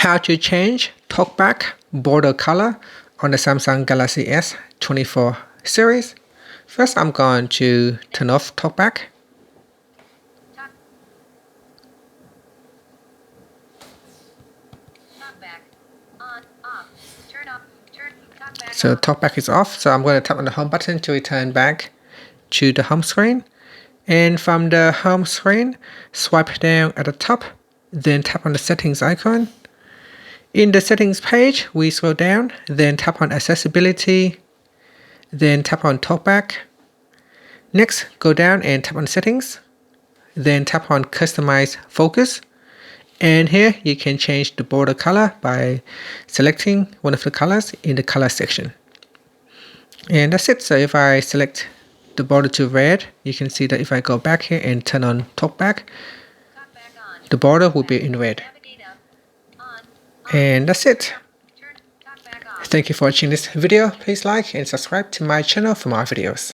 how to change TalkBack border color on the Samsung Galaxy S24 series. First, I'm going to turn off TalkBack. So TalkBack is off, so I'm going to tap on the home button to return back to the home screen. And from the home screen, swipe down at the top, then tap on the settings icon. In the settings page, we scroll down, then tap on accessibility, then tap on TalkBack. Next, go down and tap on settings, then tap on customize focus. And here you can change the border color by selecting one of the colors in the color section. And that's it. So if I select the border to red, you can see that if I go back here and turn on TalkBack, the border will be in red. And that's it. Thank you for watching this video. Please like and subscribe to my channel for more videos.